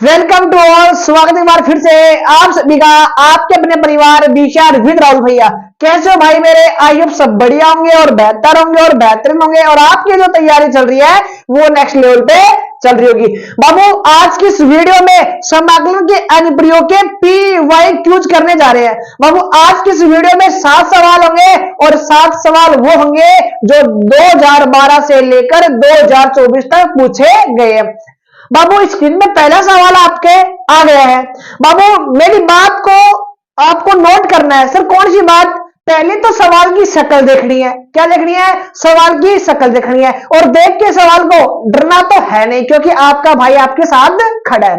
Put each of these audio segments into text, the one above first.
Welcome to all. स्वागत है एक बार फिर से आप सभी का आपके अपने परिवार बीशार विद राहुल भैया। कैसे हो भाई मेरे? आई होप सब बढ़िया होंगे और बेहतर होंगे और बेहतरीन होंगे और आपकी जो तैयारी चल रही है वो नेक्स्ट लेवल पे चल रही होगी। बाबू आज की इस वीडियो में समाकलन के अनुप्रयोग के पी वाई क्यूज करने जा रहे हैं। बाबू आज की इस वीडियो में 7 सवाल होंगे और 7 सवाल वो होंगे जो 2012 से लेकर 2024 तक पूछे गए हैं। बाबू स्क्रीन में पहला सवाल आपके आ गया है। बाबू मेरी बात को आपको नोट करना है। सर कौन सी बात? पहले तो सवाल की शक्ल देखनी है। क्या देखनी है? सवाल की शक्ल देखनी है और देख के सवाल को डरना तो है नहीं क्योंकि आपका भाई आपके साथ खड़ा है।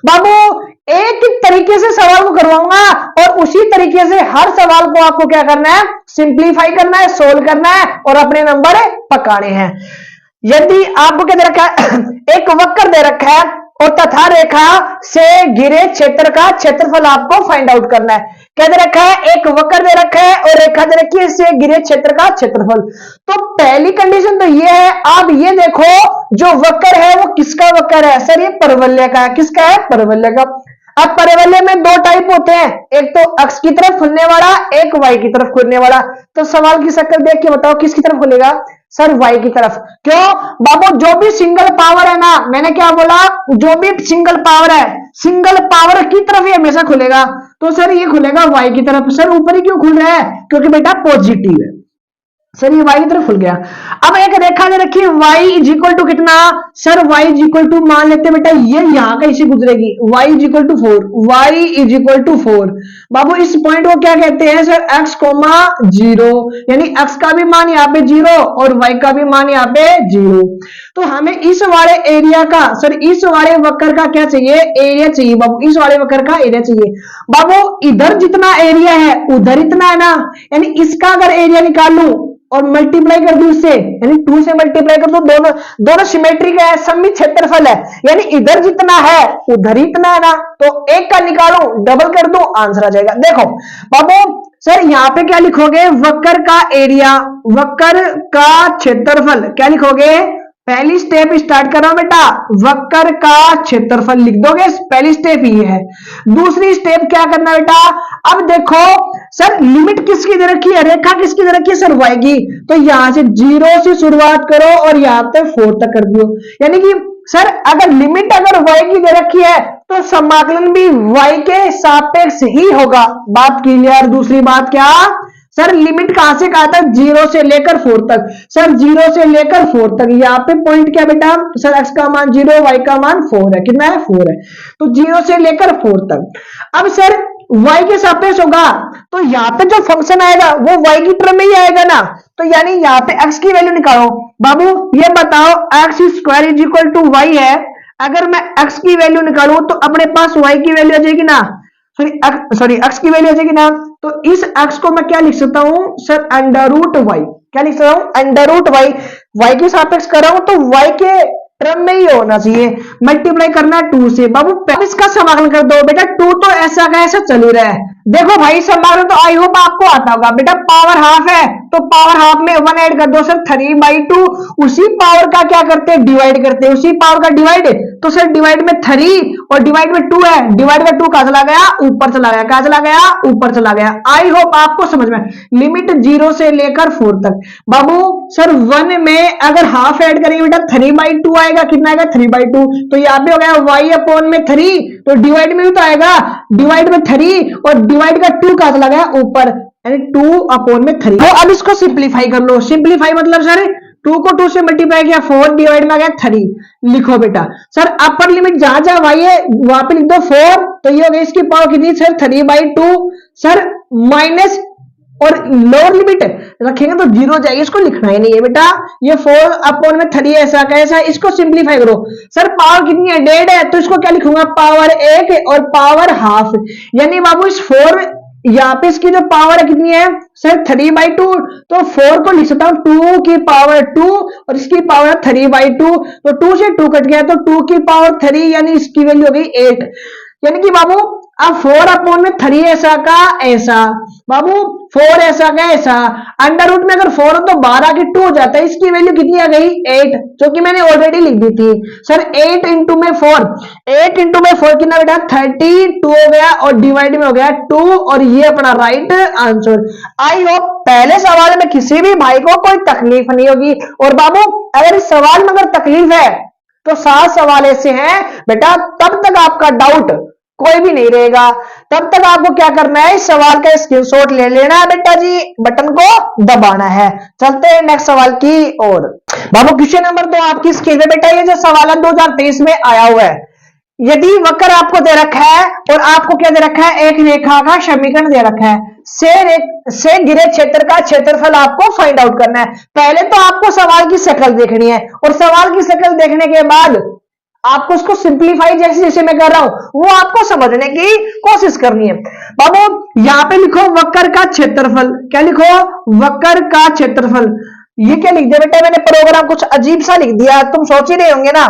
बाबू एक ही तरीके से सवाल को करवाऊंगा और उसी तरीके से हर सवाल को आपको क्या करना है? सिंप्लीफाई करना है, सोल्व करना है और अपने नंबर पकाने हैं। यदि आपको क्या दे रखा है? एक वक्र दे रखा है और तथा रेखा से घिरे क्षेत्र का क्षेत्रफल आपको फाइंड आउट करना है। क्या दे रखा है? एक वक्र दे रखा है और रेखा दे रखी है से घिरे क्षेत्र का क्षेत्रफल। तो पहली कंडीशन तो ये है, आप ये देखो जो वक्र है वो किसका वक्र है? सर ये परवलय का है। किसका है? परवलय का। अब परवलय में दो टाइप होते हैं, एक तो अक्ष की तरफ खुलने वाला, एक वाई की तरफ खुलने वाला। तो सवाल की शक्ल देख के बताओ किसकी तरफ खुलेगा? सर वाई की तरफ। क्यों बाबू? जो भी सिंगल पावर है ना, मैंने क्या बोला? जो भी सिंगल पावर है, सिंगल पावर की तरफ ये हमेशा खुलेगा। तो सर ये खुलेगा वाई की तरफ। सर ऊपर ही क्यों खुल रहा है? क्योंकि बेटा पॉजिटिव है। सर ये y की तरफ खुल गया। अब एक रेखा दे रखी है y इज इक्वल टू कितना? Sir y is equal to मान लेते बेटा ये यहां का इसे गुजरेगी y is equal to 4। y is equal to 4। बाबू इस पॉइंट को क्या कहते हैं? सर x कोमा 0, यानी x का भी मान यहाँ पे 0 और y का भी मान यहाँ पे 0। तो हमें इस वाले एरिया का, सर इस वाले वक्र का क्या चाहिए? एरिया चाहिए बाबू। इस वाले वक्र का एरिया चाहिए बाबू। इधर जितना एरिया है उधर इतना है ना, यानी इसका अगर एरिया निकाल लूं और मल्टीप्लाई कर दूं इससे, यानी 2 से मल्टीप्लाई कर दूं, दोनों सिमेट्रिक है, सममित क्षेत्रफल है, यानी इधर जितना है उधर इतना है ना। तो एक का निकालो डबल कर दो आंसर आ जाएगा। देखो बाबू सर यहाँ पे क्या लिखोगे? वक्र का एरिया, वक्र का क्षेत्रफल। क्या लिखोगे? पहली स्टेप स्टार्ट करो बेटा, वक्र का क्षेत्रफल लिख दोगे। पहली स्टेप ये है। दूसरी स्टेप क्या करना बेटा? अब देखो सर लिमिट किसकी दे रखी है? रेखा किसकी दे रखी है? सर y की। तो यहां से 0 से शुरुआत करो और यहां पे 4 तक कर दियो। यानी कि सर अगर लिमिट अगर y की दे रखी है तो समाकलन भी y के सापेक्ष ही होगा। बात क्लियर? दूसरी बात क्या? सर लिमिट कहां से कहा था? 0 से लेकर 4 तक। सर 0 से लेकर 4 तक यहाँ पे पॉइंट क्या बेटा? सर x का मान 0, y का मान 4 है। कितना है? 4 है। तो 0 से लेकर 4 तक। अब सर y के सापेक्ष होगा तो यहाँ पे जो फंक्शन आएगा वो y की टर्म में ही आएगा ना। तो यानी यहाँ पे x की वैल्यू निकालो। बाबू ये बताओ x square is equal to y है। अगर मैं x की वैल्यू निकालूं तो अपने पास y की वैल्यू आ जाएगी ना, सॉरी x की वैल्यू आ जाएगी ना। तो इस x को मैं क्या लिख सकता हूं? Sir under root y। क्या लिख सकता हूं? Under root y। y के सापेक्ष कर रहा हूं तो y के टर्म में ही होना चाहिए। मल्टीप्लाई करना 2 से। बाबू इसका समाकलन कर दो बेटा। 2 तो ऐसा का ऐसा चल ही रहा है। देखो भाई समाकलन तो आई होप आपको आता होगा बेटा। पावर हाफ है तो पावर हाफ में 1 ऐड कर दो। सर 3/2 उसी पावर का क्या करते हैं? डिवाइड करते हैं। उसी पावर का डिवाइड, तो सर डिवाइड में 3 और डिवाइड में 2 है। डिवाइड में 2 कहां चला गया? ऊपर चला गया। कहां चला गया? ऊपर चला गया। आई होप आपको समझ में। लिमिट 0 से लेकर 4 तक। बाबू सर 1 में अगर हाफ ऐड करेंगे बेटा 3/2 आएगा। कितना आएगा? 3/2। तो यहाँ पे हो गया y अपॉन में 3, तो डिवाइड में भी तो आएगा। डिवाइड में 3 और डिवाइड का 2 कहां चला गया? ऊपर, यानी 2 अपॉन में 3। तो अब इसको सिंप्लीफाई कर लो। सिंप्लीफाई मतलब सर 2 को 2 से मल्टीप्लाई किया 4, डिवाइड में आ गया 3। लिखो बेटा सर अपर लिमिट जहां जहां y है वहां पे लिख दो 4। तो ये हो गई इसकी पावर कितनी? सर 3/2। सर माइनस और लोअर लिमिट रखेंगे तो 0 जाएगी। इसको लिखना ही नहीं है बेटा। ये 4 अपॉन में 3 ऐसा कैसा? इसको सिंप्लीफाई करो। सर पावर कितनी है? 1.5 है। तो इसको क्या लिखूंगा? पावर 1 और पावर हाफ। यानी बाबू इस 4 यहाँ पे इसकी जो पावर है कितनी है? सर 3/2। तो 4 को लिख सकता हूं 2 की पावर 2 और इसकी पावर 3/2। तो 2 से 2 कट गया तो 2 की पावर 3, यानी इसकी वैल्यू हो गई 8। यानी कि बाबू अब 4/3 ऐसा का ऐसा, बाबू 4 ऐसा का ऐसा, अंडर रूट में अगर 4 हो तो 12 की 2 हो जाता है, इसकी वैल्यू कितनी आ गई 8, जो कि मैंने ऑलरेडी लिख दी थी। सर 8 इंटू में 4, 8 इंटू में 4 कितना बेटा 32 हो गया, और डिवाइड में हो गया 2, और ये अपना राइट आंसर। आई होप पहले सवाल में किसी भी भाई को कोई तकलीफ नहीं होगी। और बाबू अगर इस सवाल में अगर तकलीफ है तो 7 सवाल ऐसे हैं बेटा, तब तक आपका डाउट कोई भी नहीं रहेगा, तब तक आपको क्या करना है, इस सवाल का स्क्रीनशॉट ले लेना है बेटा जी, बटन को दबाना है। चलते हैं नेक्स्ट सवाल की ओर। बाबू क्वेश्चन नंबर 2 आपकी स्क्रीन पे बेटा, ये जो सवाल 2023 में आया हुआ है, यदि वक्र आपको दे रखा है और आपको क्या दे रखा है, एक रेखा का समीकरण दे रखा है, से गिरे क्षेत्र का क्षेत्रफल आपको फाइंड आउट करना है। पहले तो आपको सवाल की शक्ल देखनी है, और सवाल की शक्ल देखने के बाद आपको उसको सिंप्लीफाई जैसे जैसे मैं कर रहा हूं वो आपको समझने की कोशिश करनी है। बाबू यहां पे लिखो वक्र का क्षेत्रफल, क्या लिखो, वक्र का क्षेत्रफल। ये क्या लिख दिया बेटा मैंने, प्रोग्राम कुछ अजीब सा लिख दिया, तुम सोच ही रहे होंगे ना।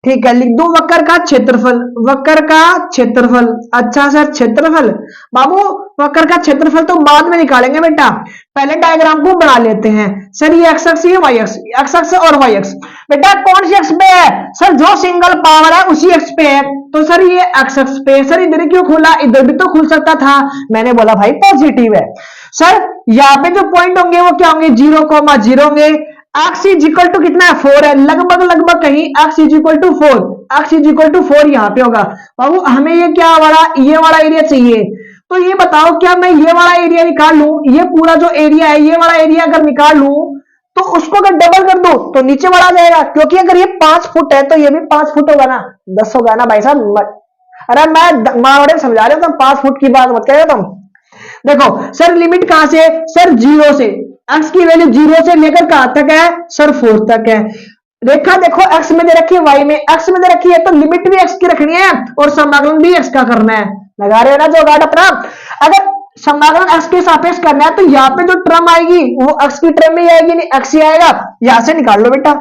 ठीक है, लिख दो वक्र का क्षेत्रफल, वक्र का क्षेत्रफल। अच्छा सर क्षेत्रफल, बाबू वक्र का क्षेत्रफल तो बाद में निकालेंगे बेटा, पहले डायग्राम को बना लेते हैं। सर ये एक्स अक्ष, ये वाई अक्ष, एक्स अक्ष और वाई अक्ष, बेटा कौन सी अक्ष पे है, सर जो सिंगल पावर है उसी अक्ष पे है, तो सर ये एक्स अक्ष पे। सर इधर क्यों खुला, इधर भी तो खुल सकता था, मैंने बोला भाई पॉजिटिव है। सर यहाँ पे जो पॉइंट होंगे वो क्या होंगे, 0,0 होंगे। एक्स इज इक्वल टू कितना है 4 है, लगभग लगभग कहीं X is equal to 4, X is equal to 4 यहाँ पे होगा। बाबू हमें ये क्या वाला, ये वाला एरिया चाहिए, तो ये बताओ क्या मैं ये वाला एरिया निकाल लूं, ये पूरा जो एरिया है ये वाला एरिया अगर निकाल लूं तो उसको अगर डबल कर दो तो नीचे वाला जाएगा, क्योंकि अगर ये 5 फुट है तो ये भी 5 फुट होगा ना, 10 होगा ना भाई साहब। अरे मैं मावड़े समझा रहे हो, तुम 5 फुट की बात मत करो तुम। देखो सर लिमिट कहां से, सर 0 से, एक्स की वैल्यू 0 से लेकर कहां तक है, सर 4 तक है। रेखा देखो एक्स में दे रखी है, वाई में, एक्स में दे रखी है तो लिमिट भी एक्स की रखनी है और समाकलन भी एक्स का करना है। लगा रहे हो ना जो गार्ड अपना। अगर समाकलन एक्स के सापेक्ष करना है तो यहाँ पे जो टर्म आएगी वो एक्स की टर्म में आएगी, नहीं एक्स ही आएगा, यहां से निकाल लो बेटा।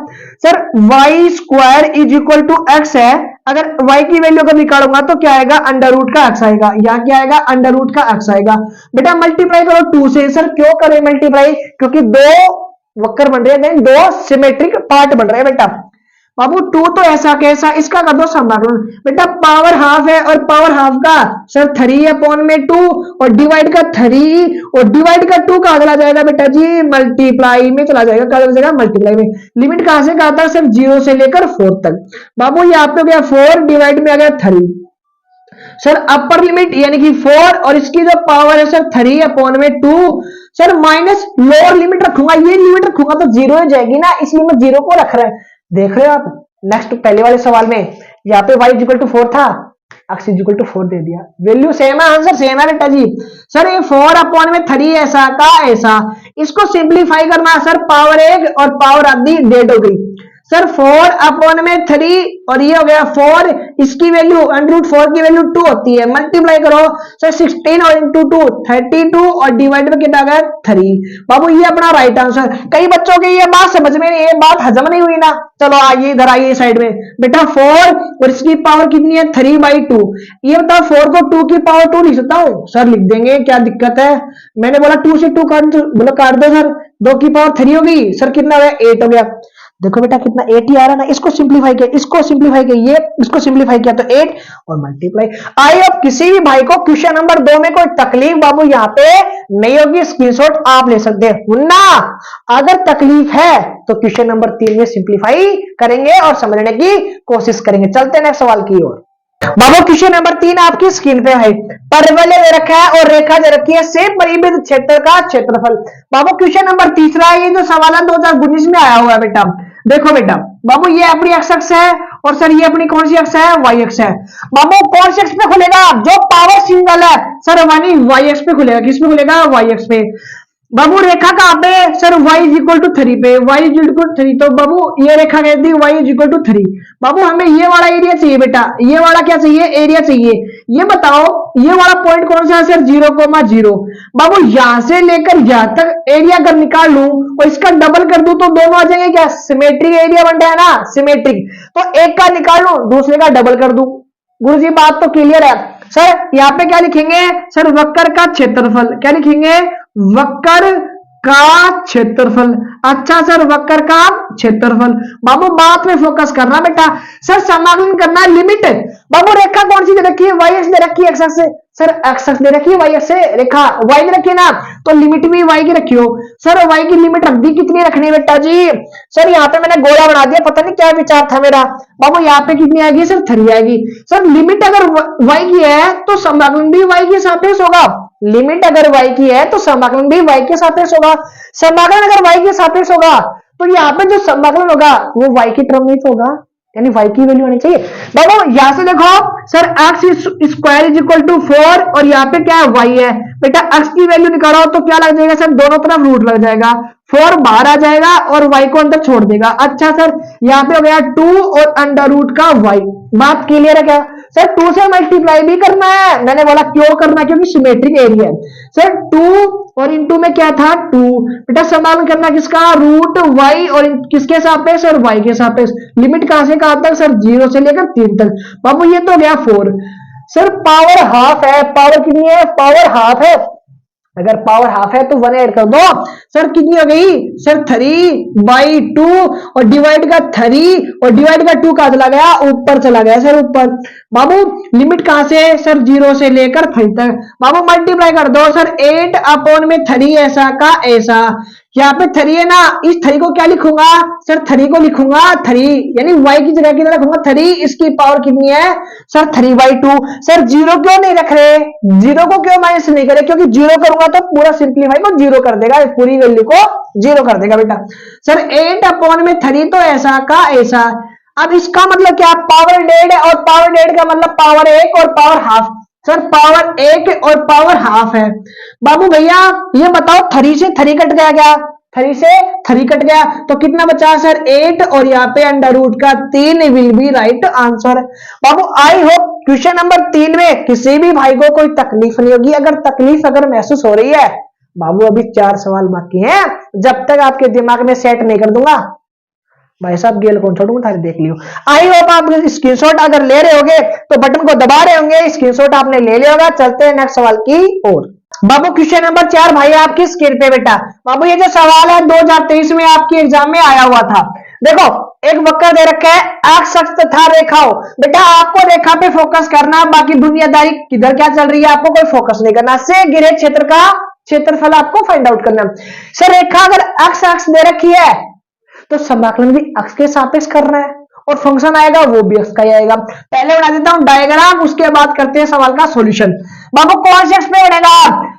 Sir Y square is equal to X है, अगर y की वैल्यू अगर निकालूंगा तो क्या आएगा, अंडर रूट का x आएगा, या क्या आएगा, अंडर रूट का x आएगा। बेटा मल्टीप्लाई करो 2 से। सर क्यों करें मल्टीप्लाई, क्योंकि दो वक्र बन रहे हैं, दो सिमेट्रिक पार्ट बन रहे हैं बेटा। बाबू 2 तो ऐसा कैसा, इसका कर दो समाकलन। बेटा पावर हाफ है और पावर हाफ का सर 3/2 और डिवाइड का 3 और डिवाइड का 2 का अगला जाएगा बेटा जी मल्टीप्लाई में चला जाएगा, क्या जाएगा मल्टीप्लाई में। लिमिट कहां से कहा था, सर 0 से लेकर 4 तक। बाबू यहाँ पे हो गया 4 डिवाइड में आ गया 3। सर अपर लिमिट यानी कि 4 और इसकी जो पावर है sir 3/2। Sir minus lower limit रखूंगा, ये लिमिट रखूंगा तो 0 हो जाएगी ना, इसलिए मैं 0 को रख रहा है। देख रहे हो आप नेक्स्ट पहले वाले सवाल में यहाँ पे y इक्वल टू 4 था, x इक्वल टू 4 दे दिया, वैल्यू सेम है, आंसर सेम है बेटा जी। सर ये 4/3 ऐसा का ऐसा, इसको सिंप्लीफाई करना, सर पावर 1 और पावर आधी डेड हो गई। सर 4/3 और ये हो गया 4, इसकी वैल्यू √4 की वैल्यू 2 होती है, मल्टीप्लाई करो सर 16 और इंटू 2 32 और डिवाइड में कितना गया 3। बाबू ये अपना राइट आंसर। कई बच्चों की ये बात समझ में नहीं, ये बात हजम नहीं हुई ना, चलो आइए इधर आइए साइड में। बेटा 4 और इसकी पावर कितनी है 3/2, ये बताओ 4 को 2 की पावर 2 लिख सकता हूँ, सर लिख देंगे, क्या दिक्कत है। मैंने बोला 2 से 2 काट दो सर, 2 की पावर 3 होगी, सर कितना हो गया 8 हो गया। देखो बेटा कितना 8 ही आ रहा ना, इसको सिंप्लीफाई किया, इसको सिंप्लीफाई किया, ये इसको सिंप्लीफाई किया तो 8 और मल्टीप्लाई। आई अब किसी भी भाई को क्वेश्चन नंबर 2 में कोई तकलीफ बाबू यहाँ पे नहीं होगी, स्क्रीनशॉट आप ले सकते हैं ना। अगर तकलीफ है तो क्वेश्चन नंबर 3 में सिंप्लीफाई करेंगे और समझने की कोशिश करेंगे। चलते हैं नेक्स्ट सवाल की ओर। बाबू क्वेश्चन नंबर 3 आपकी स्क्रीन पे है, परवलय दे रखा है और रेखा दे रखी है, से परिमित क्षेत्र का क्षेत्रफल। बाबू क्वेश्चन नंबर 3 ये जो सवाल 2019 में आया हुआ है बेटा। देखो बेटा बाबू ये अपनी एक्स अक्ष है और सर ये अपनी कौन सी अक्ष है, वाई अक्ष है। बाबू कौन सी अक्ष पे खुलेगा, जो पावर सिंगल है सर वानी वाई अक्ष पे खुलेगा, किस पे खुलेगा, वाई अक्ष पे। बाबू रेखा कहां पे, sir y is equal to 3 पे, y इज इक्वल टू 3, तो बाबू ये रेखा कहती है y इज इक्वल टू 3। बाबू हमें ये वाला एरिया चाहिए बेटा, ये वाला क्या चाहिए, एरिया चाहिए। ये बताओ ये वाला पॉइंट कौन सा है, सर 0,0। बाबू यहां से लेकर यहां तक एरिया अगर निकाल लूं और इसका डबल कर दूं तो दोनों आ जाएंगे क्या, सिमेट्रिक एरिया बन रहा है ना, सिमेट्रिक। तो एक का निकाल लूं दूसरे का डबल कर दूं। गुरुजी बात तो क्लियर है। सर यहाँ पे क्या लिखेंगे सर, वक्र का क्षेत्रफल। क्या लिखेंगे, वक्र का क्षेत्रफल। अच्छा सर, वक्र का क्षेत्रफल। बाबू बात में फोकस करना बेटा। सर समाकलन करना है लिमिट। बाबू रेखा कौन सी दे रखी है, वाई एक्स दे रखी है, एक्स एक्स से। सर एक्स एक्स दे रखी है, वाई एक्स से रेखा वाई दे रखी है ना, तो लिमिट भी वाई की रखी हो। सर वाई की लिमिट रख दी, कितनी रखनी है बेटा जी। सर यहाँ पे मैंने गोला बना दिया, पता नहीं क्या विचार था मेरा। बाबू यहाँ पे कितनी आएगी सर, 3 आएगी। सर लिमिट अगर वाई की है तो समाकलन भी वाई के सापेक्ष होगा। लिमिट अगर y की है तो समाकलन भी y के सापेक्ष होगा। समाकलन अगर y के सापेक्ष होगा तो यहाँ पे जो समाकलन होगा वो y की टर्म में होगा, यानी y की वैल्यू आनी चाहिए। बाबू यहां से देखो sir x square is equal to 4 और यहाँ पे क्या है, y है। बेटा x की वैल्यू निकालो तो क्या लग जाएगा सर, दोनों तरफ रूट लग जाएगा, 4 बाहर आ जाएगा और y को अंदर छोड़ देगा। अच्छा सर यहाँ पे हो गया 2 और अंडर रूट का y। बात क्लियर है क्या सर, 2 से मल्टीप्लाई भी करना है। मैंने बोला क्यों करना है, क्योंकि सिमेट्रिक एरिया है सर। 2 और इनटू में क्या था 2। बेटा समाकलन करना किसका, रूट y और किसके सापेक्ष, और y के सापेक्ष। लिमिट कहां से कहां तक सर, 0 से लेकर 3 तक। बाबू ये तो गया 4। सर पावर हाफ है, पावर कितनी है, पावर हाफ है। अगर पावर हाफ है तो 1 ऐड कर दो। सर कितनी हो गई सर, 3/2 और डिवाइड का 3 और डिवाइड का 2 कहां चला गया, ऊपर चला गया सर, ऊपर। बाबू लिमिट कहां से सर, 0 से लेकर 3 तक। बाबू मल्टीप्लाई कर दो सर, 8/3 ऐसा का ऐसा। यहाँ पे 3 है ना, इस 3 को क्या लिखूंगा सर, 3 को लिखूंगा 3, यानी y की जगह कितना रखूंगा 3। इसकी पावर कितनी है सर, 3/2। सर 0 क्यों नहीं रख रहे, 0 को क्यों माइनस नहीं करे, क्योंकि 0 करूंगा तो पूरा सिंप्लीफाई को 0 कर देगा, पूरी वैल्यू को 0 कर देगा बेटा। सर 8/3 तो ऐसा का ऐसा। अब इसका मतलब क्या, पावर डेढ़ है और पावर डेढ़ का मतलब पावर 1 और पावर हाफ। सर पावर 1 और पावर हाफ है। बाबू भैया ये बताओ 3 से 3 कट गया क्या, 3 से 3 कट गया तो कितना बचा सर 8 और यहाँ पे अंडर रूट का 3 will be right answer. Babu I hope question number 3 में किसी भी भाई को कोई तकलीफ नहीं होगी। अगर तकलीफ अगर महसूस हो रही है बाबू, अभी 4 सवाल बाकी हैं, जब तक आपके दिमाग में सेट नहीं कर दूंगा भाई साहब गेल कौन छोड़ूंगा, थारी देख लियो। आई होप आप स्क्रीनशॉट अगर ले रहे होगे तो बटन को दबा रहे होंगे, स्क्रीनशॉट आपने ले लिया होगा। चलते हैं नेक्स्ट सवाल की ओर। बाबू क्वेश्चन नंबर 4 भाई आपकी स्क्रीन पे बेटा। बाबू ये जो सवाल है 2023 में आपकी एग्जाम में आया हुआ था। देखो एक वक्र दे रखा है, एक्स अक्ष तथा रेखाओं। बेटा आपको रेखा पे फोकस करना, बाकी दुनियादारी किधर क्या चल रही है आपको कोई फोकस नहीं करना। से घिरे क्षेत्र का क्षेत्रफल आपको फाइंड आउट करना। सर रेखा अगर एक्स अक्ष दे रखी है तो समाकलन भी अक्ष के सापेक्ष करना है और फंक्शन आएगा वो भी अक्ष का ही आएगा। पहले बना देता हूं डायग्राम, उसके बाद करते हैं सवाल का सॉल्यूशन। बाबू कौन से अक्ष में बनेगा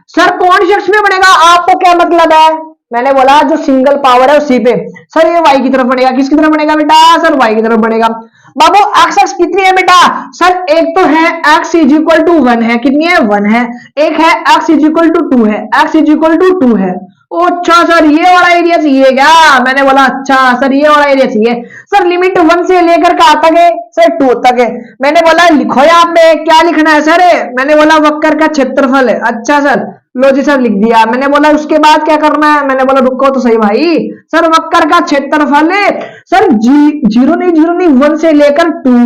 सर, कौन से अक्ष में बनेगा, आपको क्या मतलब है। मैंने बोला जो सिंगल पावर है उसी पे। सर ये y की तरफ बढ़ेगा, किसकी तरफ बढ़ेगा बेटा सर, y की तरफ बढ़ेगा। बाबू x अक्ष कितनी है बेटा सर, एक तो है x इज इक्वल टू 1 है, कितनी है 1 है। एक है x इज इक्वल टू 2 है, x इज इक्वल टू 2 है। अच्छा सर ये वाला एरिया चाहिए क्या, मैंने बोला अच्छा सर ये वाला एरिया चाहिए। सर लिमिट 1 से लेकर कहां तक है सर, 2 तक है। मैंने बोला लिखो यहाँ पे क्या लिखना है सर, मैंने बोला वक्र का क्षेत्रफल है। अच्छा सर लो जी सर लिख दिया। मैंने बोला उसके बाद क्या करना है, मैंने बोला रुको तो सही भाई। सर वक्र का क्षेत्रफल है सर 0 नहीं 1 से लेकर 2।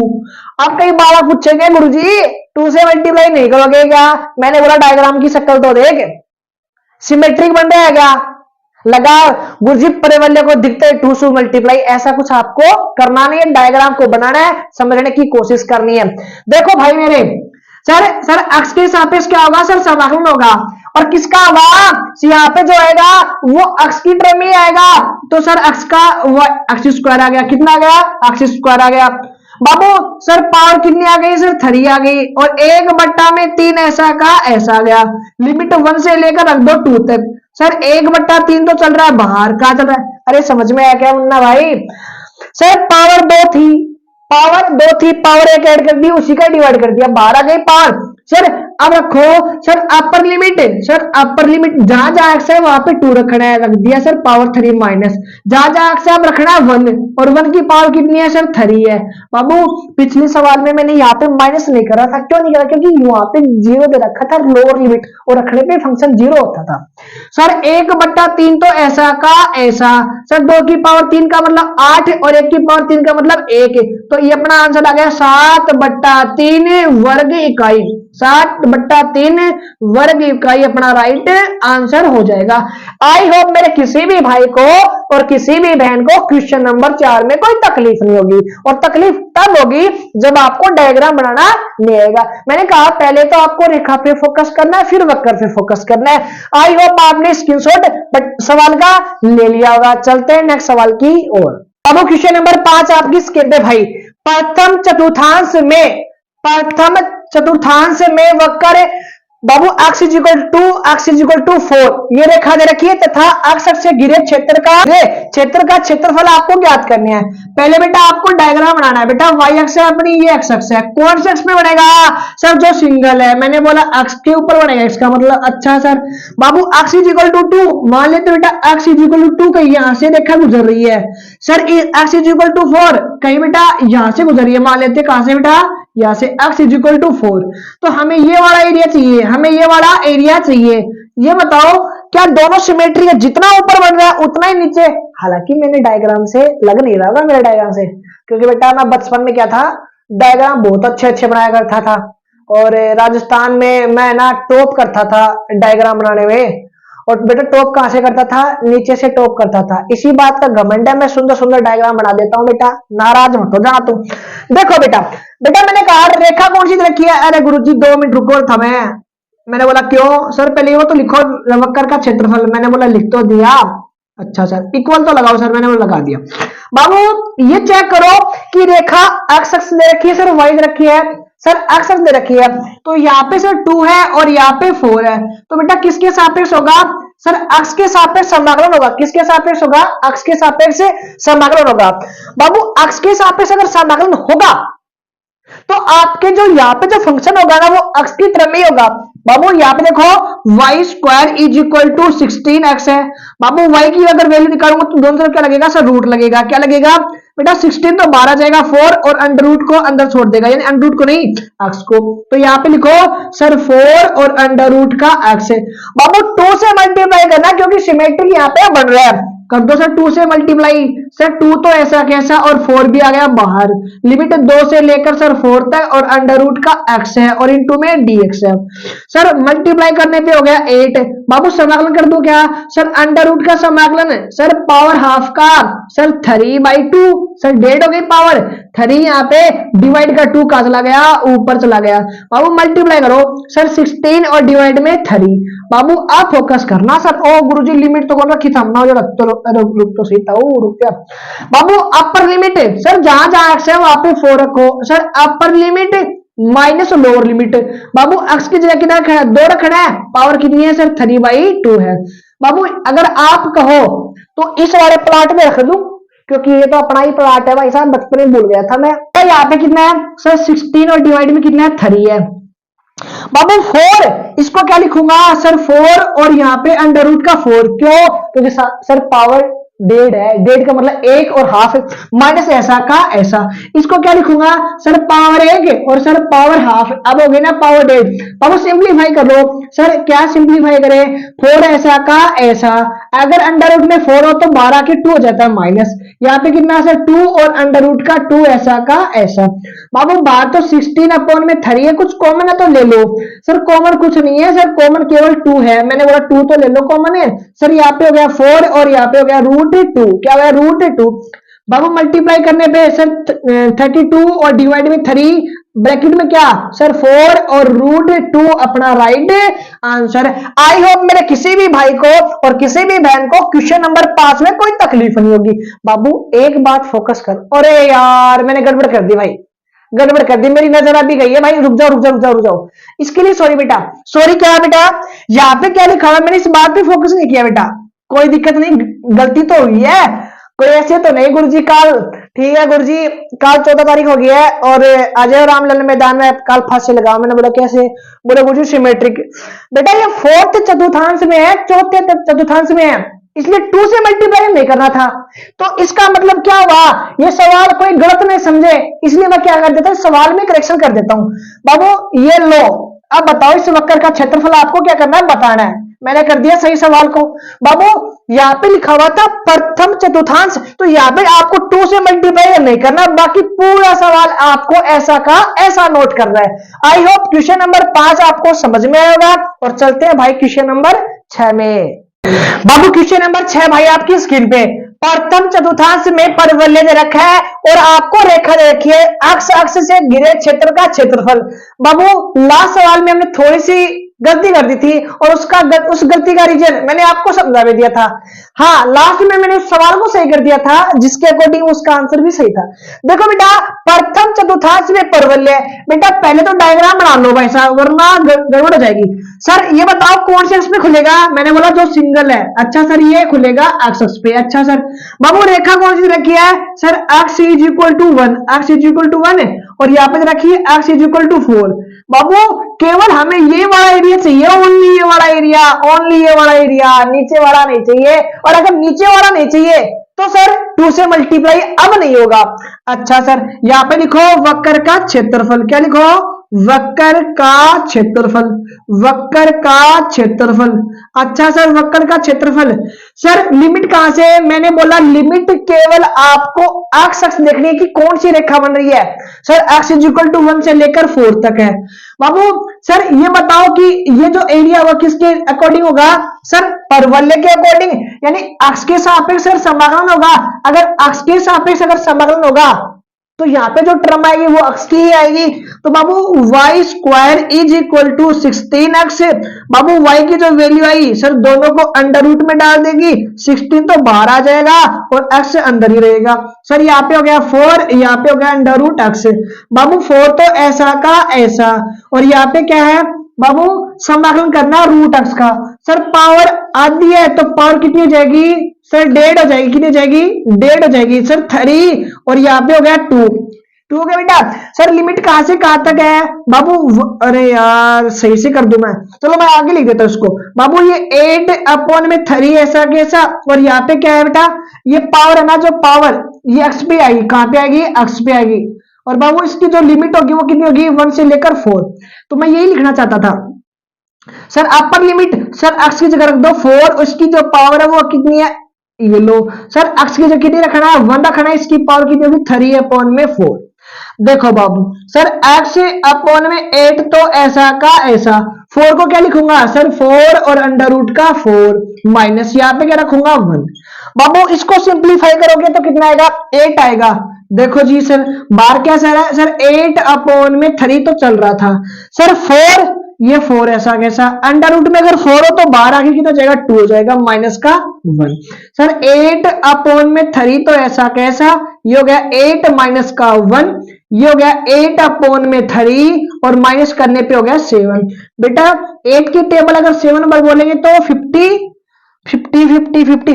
अब कई बार पूछेंगे गुरुजी 2 से मल्टीप्लाई नहीं करोगे क्या, मैंने बोला डायग्राम की शक्ल तो देख, सिमेट्रिक बन रहा है क्या, लगा गुरुजी परिवल्य को दिखते 2 से मल्टीप्लाई, ऐसा कुछ आपको करना नहीं है, डायग्राम को बनाना है, समझने की कोशिश करनी है। देखो भाई मेरे सर अक्ष के सापेक्ष क्या होगा सर, समाकलन होगा। और किसका होगा, यहाँ पे जो आएगा वो अक्ष की टर्म ही आएगा। तो सर अक्ष का अक्ष स्क्वायर आ गया, कितना आ गया अक्ष स्क्वायर आ गया। बाबू सर पावर कितनी आ गई सर 3 आ गई और 1/3 ऐसा का ऐसा आ गया। लिमिट 1 से लेकर रख दो 2 तक। सर 1/3 तो चल रहा है बाहर, क्या चल रहा है, अरे समझ में आया क्या मुन्ना भाई। सर पावर 2 थी, पावर 1 ऐड कर दी, उसी का डिवाइड कर दिया, बाहर आ गई पावर। सर अब रखो sir upper limit, sir upper limit जहां जहां एक्स है वहां पे 2 रखना है, रख दिया सर पावर 3 माइनस, जहां जहां एक्स है अब रखना है 1 और 1 की पावर कितनी है सर 3 है। बाबू पिछले सवाल में मैंने यहाँ पे माइनस नहीं करा था, क्यों नहीं करा, क्योंकि यहाँ पे 0 दे रखा था लोअर लिमिट और रखने पे फंक्शन 0 होता था। सर 1/3 तो ऐसा का ऐसा, सर 2 की पावर 3 का मतलब 8 और 1 की पावर 3 का मतलब 1, तो ये अपना आंसर आ गया 7/3 वर्ग इकाई, 7/3 वर्ग इकाई अपना राइट आंसर हो जाएगा। आई होप मेरे किसी भी भाई को और किसी भी बहन को क्वेश्चन नंबर 4 में कोई तकलीफ नहीं होगी, और तकलीफ तब होगी जब आपको डायग्राम बनाना नहीं आएगा। मैंने कहा पहले तो आपको रेखा पे फोकस करना है, फिर वक्र पे फोकस करना है। आई होप आपने स्क्रीनशॉट सवाल का ले लिया होगा। चलते हैं नेक्स्ट सवाल की ओर। अब क्वेश्चन नंबर 5 आपकी स्क्रीन पे भाई, प्रथम चतुर्थांश में वक्र बाबू x इक्वल टू 4 ये रेखा दे रखी है तथा x अक्ष से घिरे क्षेत्र का क्षेत्रफल आपको ज्ञात करने हैं। पहले बेटा आपको डायग्राम बनाना है। बेटा y अक्ष है अपनी, ये x अक्ष है, कौन से अक्ष में बनेगा सर, जो सिंगल है, मैंने बोला x के ऊपर बनेगा, इसका मतलब अच्छा सर। बाबू x इक्वल टू 2 मान लेते बेटा, x इक्वल टू 2 कहीं यहां से रेखा गुजर रही है सर, x इक्वल टू 4 कहीं बेटा यहां से गुजर रही है, मान लेते कहां से बेटा, यहां से x इक्वल टू 4, तो हमें ये वाला एरिया चाहिए, हमें ये वाला एरिया चाहिए। ये बताओ क्या दोनों सिमेट्री है, जितना ऊपर बन रहा है उतना ही नीचे। हालांकि मैंने डायग्राम से लग नहीं रहा था, मेरे डायग्राम से, क्योंकि बेटा मैं बचपन में क्या था, डायग्राम बहुत अच्छे अच्छे बनाया करता था, और राजस्थान में मैं ना टॉप करता था डायग्राम बनाने में। और बेटा टॉप कहां से करता था, नीचे से टॉप करता था। इसी बात का घमंड है, मैं सुंदर सुंदर डायग्राम बना देता हूं बेटा, नाराज मत हो जाना तुम। देखो बेटा, मैंने कहा रेखा कौन सी रखी है, अरे गुरुजी 2 मिनट रुको था, मैंने बोला क्यों सर, पहले वो तो लिखो वक्र का क्षेत्रफल, मैंने बोला लिख तो दिया, अच्छा सर इक्वल तो लगाओ सर, मैंने वो लगा दिया। बाबू ये चेक करो कि रेखा x अक्ष दे रखी है सर, y दे रखी है सर, x अक्ष दे रखी है, तो यहाँ पे सर 2 है और यहाँ पे 4 है, तो बेटा किसके सापेक्ष होगा सर, x के सापेक्ष समाकलन होगा। किसके सापेक्ष होगा, x के सापेक्ष समाकलन होगा। बाबू x के सापेक्ष अगर समाकलन होगा तो आपके जो यहाँ पे जो फंक्शन होगा ना वो x की तरह में ही होगा। बाबू यहाँ पे देखो Y square is equal to 16x है। बाबू y की अगर वैल्यू निकालूंगा तो दोनों तरफ क्या लगेगा सर, रूट लगेगा। क्या लगेगा बेटा, 16 तो बाहर आ जाएगा, 4 और अंडर रूट को अंदर छोड़ देगा, यानी अंडर रूट को नहीं x को, तो यहाँ पे लिखो सर 4 और अंडर रूट का x है। बाबू 2 से मल्टीप्लाई करना क्योंकि सिमेट्रिक यहाँ पे बन रहा है, कर दो सर 2 से मल्टीप्लाई, सर 2 तो ऐसा कैसा और 4 भी आ गया बाहर, लिमिट 2 से लेकर सर 4 तक और अंडर रूट का x है और इनटू में dx है। सर मल्टीप्लाई करने पे हो गया 8। बाबू समाकलन कर दो क्या सर, अंडर रूट का समाकलन सर पावर हाफ का सर 3/2, सर डेढ़ हो गई पावर 3, यहाँ पे डिवाइड का 2 का चला गया ऊपर चला गया। बाबू मल्टीप्लाई करो सर 16 और डिवाइड में 3। बाबू आप फोकस करना सर, ओ गुरुजी लिमिट तो कौन रखी था ना, जो रुक तो सही था, ओ रुक गया। बाबू अपर लिमिट सर जहां जहां x है वहां पे 4 रखो sir, upper limit minus lower limit. बाबू x की जगह कितना रखना है, 2 रखना है, पावर कितनी है सर 3/2 है। बाबू अगर आप कहो तो इस वाले प्लाट में रख दूं, क्योंकि ये तो अपना ही प्लाट है भाई साहब, बचपन में भूल गया था मैं। तो यहाँ पे कितना है सर 16 और डिवाइड में कितना है 3 है। बाबू 4 इसको क्या लिखूंगा सर 4 और यहाँ पे अंडर रूट का 4, क्यों, क्योंकि सर पावर डेढ़ है, डेढ़ का मतलब 1 और हाफ माइनस ऐसा का ऐसा, इसको क्या लिखूंगा सर पावर 1 और सर पावर हाफ, अब हो गई ना पावर डेढ़। अब सिंप्लीफाई कर लो सर, क्या सिंप्लीफाई करें, 4 ऐसा का ऐसा, अगर अंडर रूट में 4 हो तो 12 के 2 हो जाता है माइनस, यहाँ पे कितना सर 2 और अंडर रूट का 2 ऐसा का ऐसा। बाबू बाहर तो 16 अपॉन में 3 है, कुछ कॉमन है तो ले लो सर, कॉमन कुछ नहीं है सर, कॉमन केवल 2 है, मैंने बोला 2 तो ले लो कॉमन है सर, यहाँ पे हो गया 4 और यहाँ पे हो गया रूट 2, क्या हो गया रूट 2। बाबू मल्टीप्लाई करने पे सर 32 और डिवाइड में 3 ब्रैकेट में क्या सर 4 और रूट 2 अपना राइट आंसर। आई होप मेरे किसी भी भाई को और किसी भी बहन को क्वेश्चन नंबर 5 में कोई तकलीफ नहीं होगी। बाबू एक बात फोकस कर, अरे यार मैंने गड़बड़ कर दी भाई, गड़बड़ कर दी, मेरी नजर अभी गई है भाई, रुक जाओ रुक जाओ रुक जाओ रुक जाओ, इसके लिए सॉरी बेटा, सॉरी। क्या बेटा यहाँ पे क्या लिखा हुआ, मैंने इस बात पे फोकस नहीं किया बेटा, कोई दिक्कत नहीं, गलती तो हुई है, कोई ऐसे तो नहीं गुरुजी काल, ठीक है गुरुजी, कल 14 तारीख हो गया है और अजय रामलाल मैदान में कल फांसी लगाओ। मैंने बोला कैसे? बोले गुरुजी सिमेट्रिक। बेटा ये फोर्थ चतुर्थांश में है, चौथे चतुर्थांश में है, इसलिए 2 से मल्टीप्लाई नहीं करना था। तो इसका मतलब क्या हुआ? ये सवाल कोई गलत नहीं समझे, इसलिए मैं क्या कर देता हूं, सवाल में करेक्शन कर देता हूं। बाबू ये लो, अब बताओ इस वक्र का क्षेत्रफल आपको क्या करना है, बताना है। मैंने कर दिया सही सवाल को। बाबू यहाँ पे लिखा हुआ था प्रथम चतुर्थांश, तो यहाँ पे आपको 2 से मल्टीप्लाई नहीं करना, बाकी पूरा सवाल आपको ऐसा का ऐसा नोट करना है। आई होप क्वेश्चन नंबर 5 आपको समझ में आएगा। और चलते हैं भाई क्वेश्चन नंबर 6 में। बाबू क्वेश्चन नंबर 6 भाई आपकी स्क्रीन पे प्रथम चतुर्थांश में परवलय दे रखा है और आपको रेखा दे रखी है अक्ष अक्ष से घिरे क्षेत्र का क्षेत्रफल। बाबू लास्ट सवाल में हमने थोड़ी सी गलती कर दी थी और उस गलती का रीजन मैंने आपको समझा भी दिया था। हाँ, लास्ट में मैंने उस सवाल को सही कर दिया था जिसके अकॉर्डिंग उसका आंसर भी सही था। देखो बेटा, प्रथम चतुर्थांश में परवलय, बेटा पहले तो डायग्राम बना लो भाई साहब, वरना गड़बड़ हो जाएगी। सर ये बताओ कौन से अक्ष पे खुलेगा? मैंने बोला जो सिंगल है। अच्छा सर ये खुलेगा एक्स अक्ष पे। अच्छा सर, बाबू रेखा कौन सी रखी है? Sir X is equal to 1, X is equal to 1 और यहाँ पे रखी है एक्स इज इक्वल टू 4। बाबू केवल हमें ये वाला एरिया चाहिए, ओनली ये वाला एरिया, ओनली ये वाला एरिया, नीचे वाला नहीं चाहिए। और अगर नीचे वाला नहीं चाहिए तो सर 2 से मल्टीप्लाई अब नहीं होगा। अच्छा सर यहाँ पे लिखो वक्र का क्षेत्रफल। क्या लिखो? वक्र का क्षेत्रफल, वक्र का क्षेत्रफल। अच्छा सर वक्र का क्षेत्रफल। सर लिमिट कहां से? मैंने बोला लिमिट केवल आपको एक्स अक्ष देखने की कौन सी रेखा बन रही है। Sir X is equal to 1 से लेकर 4 तक है। बाबू सर ये बताओ कि ये जो एरिया होगा किसके अकॉर्डिंग होगा? सर परवलय के अकॉर्डिंग, यानी अक्ष के सापेक्ष सर समाकलन होगा। अगर अक्ष के सापेक्ष अगर समाकलन होगा तो यहाँ पे जो टर्म आएगी वो अक्ष की ही आएगी। तो बाबू y square is equal to 16x। बाबू वाई की जो वैल्यू आई सर दोनों को अंडर रूट में डाल देगी, 16 तो बाहर आ जाएगा और x अंदर ही रहेगा। सर यहाँ पे हो गया 4, यहाँ पे हो गया अंडर रूट x। बाबू 4 तो ऐसा का ऐसा और यहाँ पे क्या है बाबू? समाकलन करना रूट x का। सर पावर आधी है तो पावर कितनी हो जाएगी? सर 1.5 हो जाएगी। कितनी हो जाएगी? 1.5 हो जाएगी। सर 3 और यहाँ पे हो गया 2 हो गया बेटा। सर लिमिट कहां से कहां तक है बाबू? अरे यार सही से कर दूं मैं, चलो मैं आगे लिख देता हूं इसको। बाबू ये 8/3 ऐसा कैसा और यहाँ पे क्या है बेटा? ये पावर है ना, जो पावर ये एक्स पे आएगी। कहां पे आएगी? एक्स पे आएगी। और बाबू इसकी जो लिमिट होगी वो कितनी होगी? 1 से लेकर 4। तो मैं यही लिखना चाहता था। Sir upper limit sir x की जगह रख दो 4, उसकी जो पावर है वो कितनी है? ये लो। सर एक्स की जगह कितनी रखना है? 1 रखना है, इसकी पावर कितनी होगी? 3/4। देखो बाबू सर एक्स अपॉन में 8 तो ऐसा का ऐसा, 4 को क्या लिखूंगा? सर 4 और अंडर रूट का 4 माइनस यहाँ पे क्या रखूंगा? 1। बाबू इसको सिंप्लीफाई करोगे तो कितना आएगा? 8 आएगा। देखो जी सर बार क्या सर है? सर 8/3 तो चल रहा था। सर 4 ये 4 ऐसा कैसा, अंडर रूट में अगर 4 हो तो बाहर आके कितना जाएगा? 2 हो जाएगा माइनस का 1। सर 8/3 तो ऐसा कैसा, ये हो गया 8 माइनस का 1, ये हो गया 8/3 और माइनस करने पे हो गया 7। बेटा 8 की टेबल अगर 7 बार बोलेंगे तो 50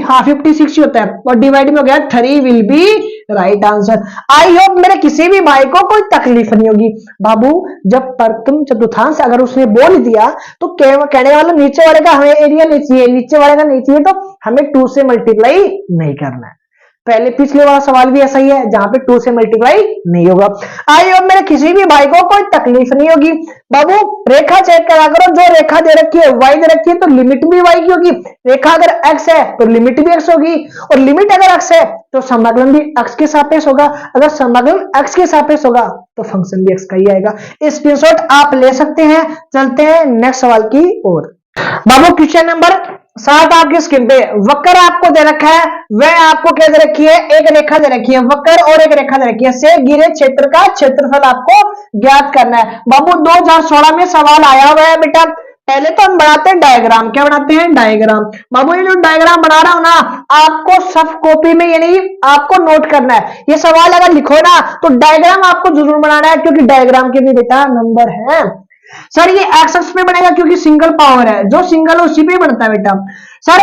हाँ 56 होता है और डिवाइड में हो गया 3 will be right answer. I hope मेरे किसी भी भाई को कोई तकलीफ नहीं होगी। बाबू जब प्रथम चतुर्थांश अगर उसने बोल दिया तो कहने वाला नीचे वाले का हमें एरिया नहीं चाहिए, नीचे वाले का नहीं चाहिए तो हमें 2 से मल्टीप्लाई नहीं करना है। पहले पिछले वाला सवाल भी ऐसा ही है जहां पे 2 से मल्टीप्लाई नहीं होगा। आई होप मेरे किसी भी भाई को कोई तकलीफ नहीं होगी। बाबू रेखा चेक करा करो, जो रेखा दे रखी है y दे रखी है तो लिमिट भी y की होगी। रेखा अगर x है तो लिमिट भी x होगी और लिमिट अगर x है तो समाकलन भी x के सापेक्ष होगा। अगर समाकलन x के सापेक्ष होगा तो फंक्शन भी x का ही आएगा। स्क्रीनशॉट आप ले सकते हैं। चलते हैं नेक्स्ट सवाल की ओर। बाबू क्वेश्चन नंबर 7 आपकी स्क्रीन पे वक्र आपको दे रखा है, वह आपको क्या दे रखी है? एक रेखा दे रखी है, वक्र और एक रेखा दे रखी है, से घिरे क्षेत्र का क्षेत्रफल आपको ज्ञात करना है। बाबू 2016 में सवाल आया हुआ है बेटा। पहले तो हम बनाते हैं डायग्राम। क्या बनाते हैं? डायग्राम। बाबू ये जो डायग्राम बना रहा हूं ना, आपको सब कॉपी में यानी आपको नोट करना है। ये सवाल अगर लिखो ना तो डायग्राम आपको जरूर बनाना है, क्योंकि डायग्राम के भी बेटा नंबर है। सर ये एक्स अक्ष पे बनेगा क्योंकि सिंगल पावर है, जो सिंगल है उसी पे बनता है बेटा। सर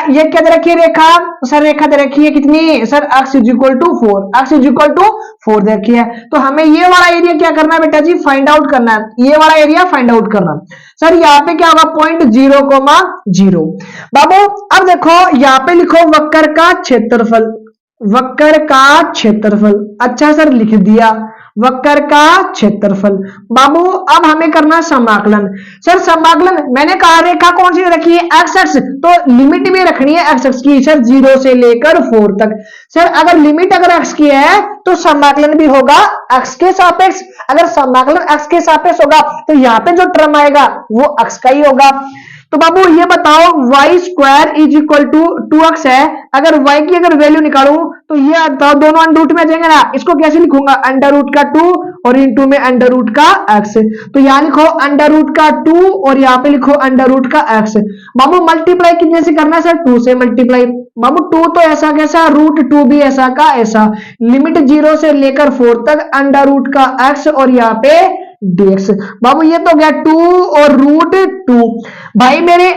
ये क्या दे रखी है रेखा, सर रेखा दे रखी है कितनी, sir x is equal to 4, x is equal to 4 दे रखी है। तो हमें ये वाला एरिया क्या करना है बेटा जी, फाइंड आउट करना है, ये वाला एरिया फाइंड आउट करना है। सर यहाँ पे क्या होगा, पॉइंट 0,0। बाबू अब देखो यहाँ पे लिखो वक्र का क्षेत्रफल, वक्र का क्षेत्रफल। अच्छा सर लिख दिया वक्र का क्षेत्रफल। बाबू अब हमें करना समाकलन। सर समाकलन मैंने कहा रेखा कौन सी रखी है, एक्स एक्स, तो लिमिट भी रखनी है एक्स एक्स की सर 0 से लेकर 4 तक। सर अगर लिमिट अगर एक्स की है तो समाकलन भी होगा एक्स के सापेक्ष। अगर समाकलन एक्स के सापेक्ष होगा तो यहाँ पे जो टर्म आएगा वो एक्स का ही होगा। तो बाबू ये बताओ Y square is equal to 2x है, अगर y की अगर वैल्यू निकालूं तो ये दोनों अंडर रूट में आ जाएंगे ना, इसको कैसे लिखूंगा, अंडर रूट का 2 और इनटू में अंडर रूट का x। तो यहाँ लिखो अंडर रूट का 2 और यहाँ पे लिखो अंडर रूट का x। बाबू मल्टीप्लाई कितने से करना है सर, 2 से मल्टीप्लाई। बाबू 2 तो ऐसा कैसा, रूट 2 भी ऐसा का ऐसा, लिमिट 0 से लेकर 4 तक अंडर रूट का x और यहाँ पे dx। बाबू ये तो गया 2 और रूट 2। भाई मेरे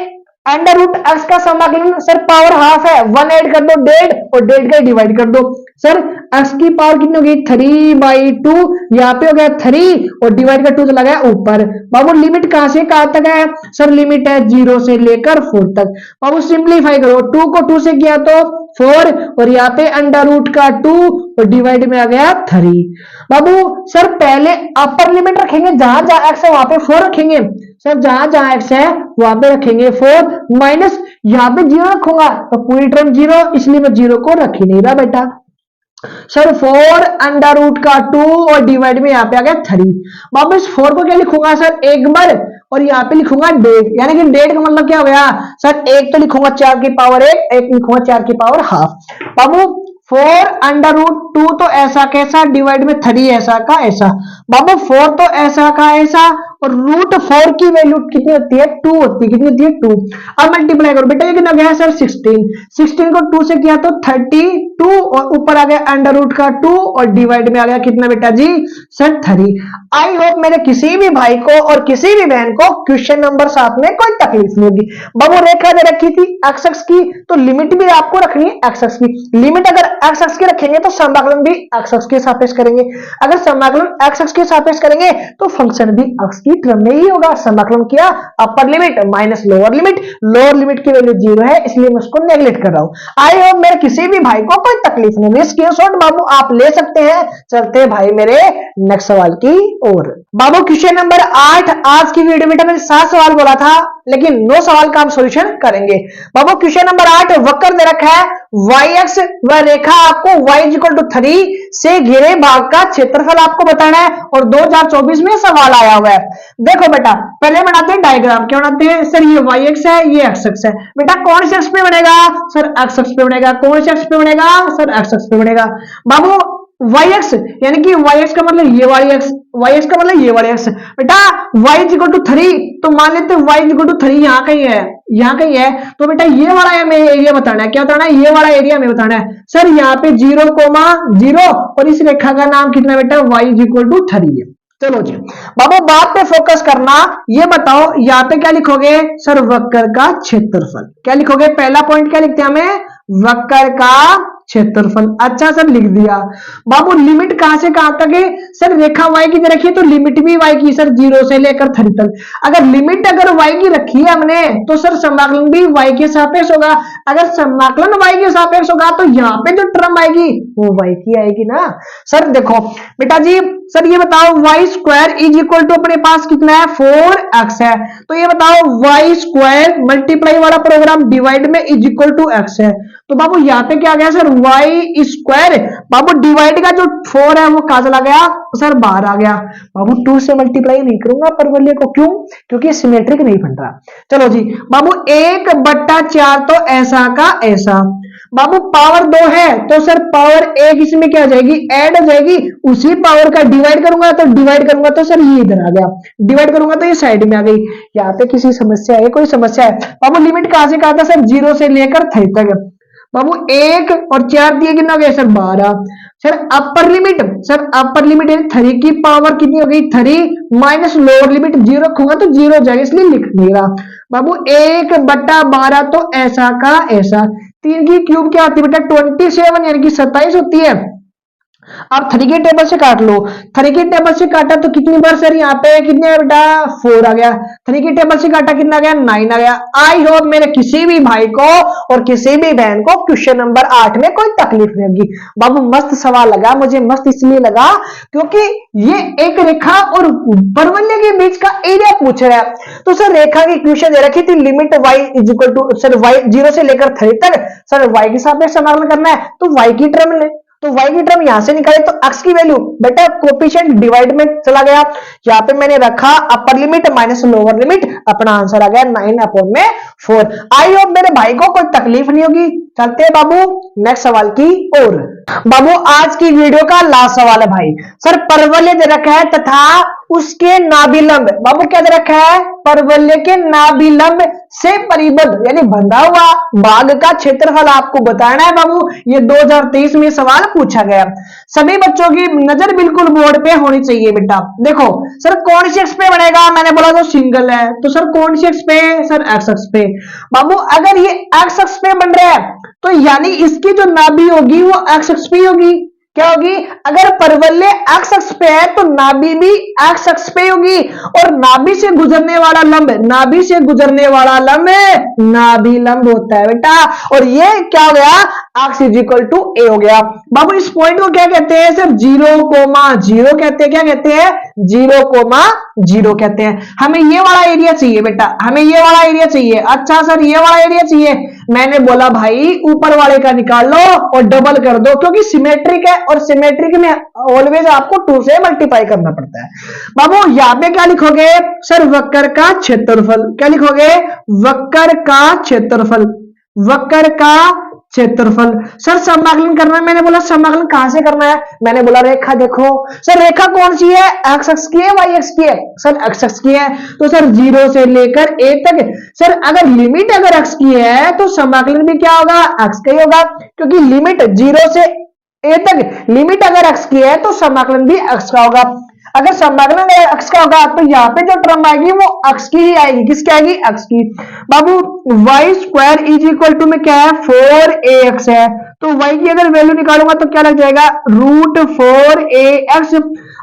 अंडर रूट एक्स का समाकलन सर पावर हाफ है, 1 ऐड कर दो 1.5 और 1.5 का डिवाइड कर दो। सर एक्स की पावर कितनी होगी, 3/2, यहाँ पे हो गया 3 और डिवाइड का 2 चला गया ऊपर। बाबू लिमिट कहां से कहां तक है, सर लिमिट है 0 से लेकर 4 तक। बाबू सिंप्लीफाई करो, 2 को 2 से किया तो 4 और यहाँ पे अंडर रूट का 2 और डिवाइड में आ गया 3। बाबू सर पहले अपर लिमिट रखेंगे, जहां जहां एक्स है वहां पे 4 रखेंगे। सर जहां जहां एक्स है वहां पे रखेंगे 4 माइनस यहाँ पे 0 रखूंगा तो पूरी टर्म 0, इसलिए मैं 0 को रख ही नहीं रहा बेटा। सर 4 अंडर रूट का 2 और डिवाइड में यहाँ पे आ गया 3। बाबू इस 4 को क्या लिखूंगा सर, एक बार और यहाँ पे लिखूंगा 1.5, यानी कि 1.5 का मतलब क्या हो गया सर, एक तो लिखूंगा 4 की पावर 1, एक लिखूंगा 4 की पावर हाफ। बाबू 4 अंडर रूट 2 तो ऐसा कैसा, डिवाइड में 3 ऐसा का ऐसा। बाबू 4 तो ऐसा का ऐसा और रूट 4 की वैल्यू कितनी होती है, 2 होती है, कितनी होती है 2। अब मल्टीप्लाई करो बेटा, ये कितना गया सर 16, 16 को 2 से किया तो 32 और ऊपर आ गया अंडर रूट का 2 और डिवाइड में आ गया कितना बेटा जी सर 3। आई होप मेरे किसी भी भाई को और किसी भी बहन को क्वेश्चन नंबर 7 में कोई तकलीफ नहीं होगी। बाबू रेखा दे रखी थी एक्स एक्स की, तो लिमिट भी आपको रखनी है एक्स एक्स की। लिमिट अगर एक्स एक्स की रखेंगे तो समाकलन भी एक्स एक्स के सापेक्ष करेंगे, अगर समाकलन एक्स एक्स के सापेक्ष करेंगे तो फंक्शन भी एक्स की टर्म में ही होगा। समाकलन किया अपर limit minus lower limit, lower limit की वैल्यू 0 है इसलिए मैं उसको नेगलेक्ट कर रहा हूं। आई होप मेरे किसी भी भाई को कोई तकलीफ नहीं होगी, स्क्रीनशॉट बाबू आप ले सकते हैं। चलते भाई मेरे नेक्स्ट सवाल की ओर। बाबू क्वेश्चन नंबर 8, आज की वीडियो बेटा मैंने 7 सवाल बोला था लेकिन 9 सवाल का हम सॉल्यूशन करेंगे। बाबू क्वेश्चन नंबर 8, वक्र दे रखा है y-अक्ष व रेखा आपको y=3 से घिरे भाग का क्षेत्रफल आपको बताना है और 2024 में सवाल आया हुआ है। देखो बेटा पहले बनाते हैं डायग्राम, क्या बनाते हैं सर, ये y-अक्ष है ये x-अक्ष है। बेटा कौन से अक्ष पे बनेगा सर, x-अक्ष पे बनेगा। कौन से अक्ष पे बनेगा सर, x-अक्ष पे बनेगा। बाबू y-अक्ष यानी कि y-अक्ष का मतलब ये वाली अक्ष, y-अक्ष का मतलब ये वाली अक्ष। बेटा y=3 तो मान लेते हैं y=3 यहाँ कहीं है, यहाँ कहीं है, तो बेटा ये वाला हमें एरिया बताना है। क्या बताना है, ये वाला एरिया हमें बताना है। सर यहाँ पे 0,0 और इस रेखा का नाम कितना बेटा y=3 है। चलो जी बाबू बात पे फोकस करना, ये बताओ यहाँ पे क्या लिखोगे सर, वक्र का क्षेत्रफल। क्या लिखोगे, पहला पॉइंट क्या लिखते हैं हमें, वक्र का क्षेत्रफल। अच्छा सर लिख दिया। बाबू लिमिट कहां से कहां तक है सर, रेखा y की रखी है तो लिमिट भी y की सर 0 से लेकर 3 तक। अगर लिमिट अगर y की रखी है हमने तो सर समाकलन भी y के सापेक्ष होगा। अगर समाकलन y के सापेक्ष होगा तो यहाँ पे जो टर्म आएगी वो y की आएगी ना। सर देखो बेटा जी, सर ये बताओ y² अपने पास कितना है 4x है, तो ये बताओ y² मल्टीप्लाई वाला प्रोग्राम डिवाइड में x है। तो बाबू यहाँ पे क्या आ गया सर y², बाबू डिवाइड का जो 4 है वो कहा चला गया सर बाहर आ गया। बाबू 2 से मल्टीप्लाई नहीं करूंगा परवलय को, क्यों, क्योंकि सिमेट्रिक नहीं बन रहा। चलो जी बाबू 1/4 तो ऐसा का ऐसा। बाबू पावर 2 है तो सर पावर 1 इसमें क्या हो जाएगी, ऐड हो जाएगी। उसी पावर का डिवाइड करूंगा तो सर ये इधर आ गया, डिवाइड करूंगा तो ये साइड में आ गई। यहाँ पे किसी समस्या है, कोई समस्या है। बाबू लिमिट कहां से कहा था सर, 0 से लेकर 3 तक। बाबू 1 और 4 दिए कितना हो गया sir 12। Sir upper limit, sir upper limit 3 की पावर कितनी हो गई 3 माइनस लोअर लिमिट 0 रखूंगा तो 0 हो जाएगा इसलिए लिख नहीं रहा। बाबू 1/12 तो ऐसा का ऐसा। 3 की क्यूब क्या होती है बेटा 27 यानी कि 27 होती है। आप 3 के टेबल से काट लो, 3 के टेबल से काटा तो कितनी बार सर यहाँ पे कितने आ बेटा 4 आ गया। 3 के टेबल से काटा कितना आ गया 9 आ गया। आई होप मेरे किसी भी भाई को और किसी भी बहन को क्वेश्चन नंबर 8 में कोई तकलीफ नहीं होगी। बाबू मस्त सवाल लगा मुझे, मस्त इसलिए लगा क्योंकि ये एक रेखा और परवलय के बीच का एरिया पूछ रहा है। तो सर रेखा की क्वेश्चन दे रखी थी limit y equal to sir y 0 से लेकर 3 तक, सर y के सापेक्ष समाकलन करना है तो y की टर्म ले, तो y की टर्म यहां से निकाले तो x की वैल्यू बेटा कोफिशिएंट डिवाइड में चला गया। यहां पे मैंने रखा अपर लिमिट माइनस लोअर लिमिट, अपना आंसर आ गया 9/4। आई होप मेरे भाई को कोई तकलीफ नहीं होगी। चलते हैं बाबू नेक्स्ट सवाल की ओर। बाबू आज की वीडियो का लास्ट सवाल है भाई। सर परवलय दे रखा है तथा उसके नाभिलंब, बाबू क्या दे रखा है परवलय के नाभिलंब से परिबद्ध यानी बंधा हुआ भाग का क्षेत्रफल आपको बताना है। बाबू ये 2023 में सवाल पूछा गया। सभी बच्चों की नजर बिल्कुल बोर्ड पे होनी चाहिए बेटा। देखो सर कौन सी एक्स पे बनेगा, मैंने बोला तो सिंगल है तो सर कौन सी एक्स पे, सर एक्स एक्स पे। बाबू अगर ये एक्स एक्स पे बन रहा है तो यानी इसकी जो नाभि होगी वो एक्स एक्स पे होगी। क्या होगी, अगर परवलय एक्स एक्स पे है तो नाभि भी एक्स एक्स पे होगी और नाभि से गुजरने वाला लंब, नाभि से गुजरने वाला लंब नाभि लंब होता है बेटा। और ये क्या हो गया x इक्वल टू a हो गया। बाबू इस पॉइंट को क्या कहते हैं सर 0,0 कहते हैं। क्या कहते हैं 0,0 कहते हैं। हमें ये वाला एरिया चाहिए बेटा, हमें ये वाला एरिया चाहिए। अच्छा सर ये वाला एरिया चाहिए, मैंने बोला भाई ऊपर वाले का निकाल लो और डबल कर दो क्योंकि सिमेट्रिक है और सिमेट्रिक में ऑलवेज आपको 2 से मल्टीप्लाई करना पड़ता है। बाबू यहां पे क्या लिखोगे सर वक्र का क्षेत्रफल। क्या लिखोगे वक्र का क्षेत्रफल, वक्र का क्षेत्रफल। सर समाकलन करना है, मैंने बोला समाकलन कहां से करना है, मैंने बोला रेखा देखो। सर रेखा कौन सी है एक्स एक्स की है वाई एक्स की है, सर एक्स एक्स की है तो सर 0 से लेकर a तक। सर अगर लिमिट अगर x की है तो समाकलन भी क्या होगा x का ही होगा क्योंकि लिमिट 0 से a तक लिमिट अगर x की है तो समाकलन भी x का होगा। अगर समाकलन x का होगा तो यहाँ पे जो टर्म आएगी वो x की ही आएगी। किसकी आएगी x की। बाबू y square is equal to में क्या है 4ax है तो y की अगर वैल्यू निकालूंगा तो क्या लग जाएगा √4ax।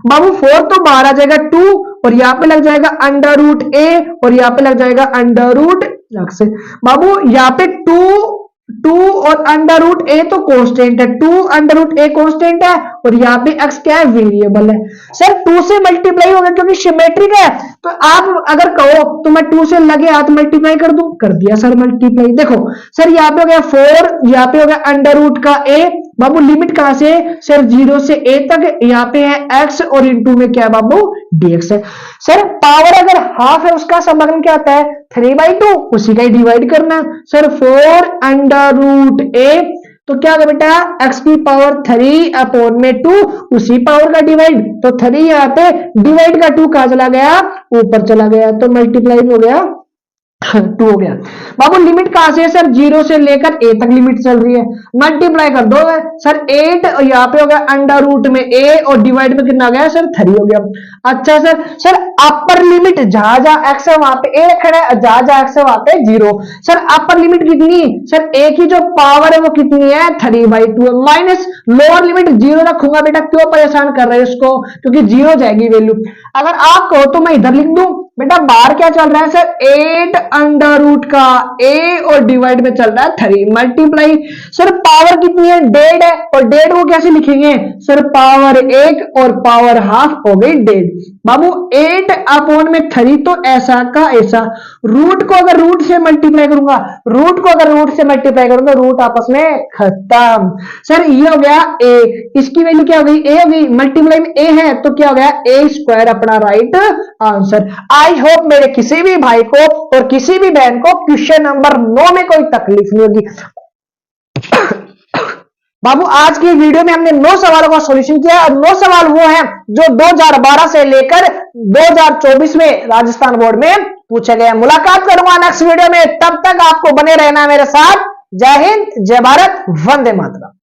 बाबू 4 तो बाहर आ जाएगा 2 और यहाँ पे लग जाएगा √a और यहाँ पे लग जाएगा √x। बाबू यहाँ पे 2 और √a तो कांस्टेंट है, 2 √a कांस्टेंट है और यहाँ पे x क्या है वेरिएबल है। सर 2 से मल्टीप्लाई होगा क्योंकि सिमेट्रिक है तो आप अगर कहो तो मैं 2 से लगे हाथ मल्टीप्लाई कर दूं, कर दिया सर मल्टीप्लाई। देखो सर यहाँ पे हो गया 4, यहाँ पे हो गया √ का a। बाबू लिमिट कहां से सर 0 से a तक, यहाँ पे है x और इनटू में क्या है बाबू dx है। सर पावर अगर हाफ है उसका समाकलन क्या आता है 3/2, उसी का ही डिवाइड करना। सर 4 √a तो क्या होगा बेटा x की पावर 3/2 उसी पावर का डिवाइड, तो 3 यहाँ पे डिवाइड का 2 कहां चला गया ऊपर चला गया तो मल्टीप्लाई हो गया 2 हो गया। बाबू लिमिट कहां से सर 0 से लेकर a तक लिमिट चल रही है, मल्टीप्लाई कर दो सर 8 और यहाँ पे हो गया √ में a और डिवाइड में कितना आ गया सर 3 हो गया। अच्छा सर अपर लिमिट जहां जहां x है वहां पे a रखना है, जहां जहां x है वहां पे 0। सर अपर लिमिट कितनी सर a की जो पावर है वो कितनी है 3/2 माइनस लोअर लिमिट 0 रखूंगा बेटा। क्यों परेशान कर रहे हैं इसको क्योंकि 0 जाएगी वैल्यू। अगर आप कहो तो मैं इधर लिख दूं बेटा बाहर क्या चल रहा है सर 8 √ का a और डिवाइड में चल रहा है 3 मल्टीप्लाई। सर पावर कितनी है 1.5 है और 1.5 को कैसे लिखेंगे सर पावर 1 और पावर हाफ हो गई 1.5। बाबू 8/3 तो ऐसा का ऐसा। रूट को अगर रूट से मल्टीप्लाई करूंगा, रूट को अगर रूट से मल्टीप्लाई करूंगा रूट आपस में खत्म। सर ये हो गया a, इसकी वैल्यू क्या हो गई a हो गई, मल्टीप्लाई में a है तो क्या हो गया a² अपना राइट आंसर। आई होप मेरे किसी भी भाई को और किसी भी बहन को क्वेश्चन नंबर 9 में कोई तकलीफ नहीं होगी। बाबू आज की वीडियो में हमने 9 सवालों का सॉल्यूशन किया और 9 सवाल वो हैं जो 2012 से लेकर 2024 में राजस्थान बोर्ड में पूछे गए। मुलाकात करूंगा नेक्स्ट वीडियो में, तब तक आपको बने रहना मेरे साथ। जय हिंद, जय भारत, वंदे मातरम।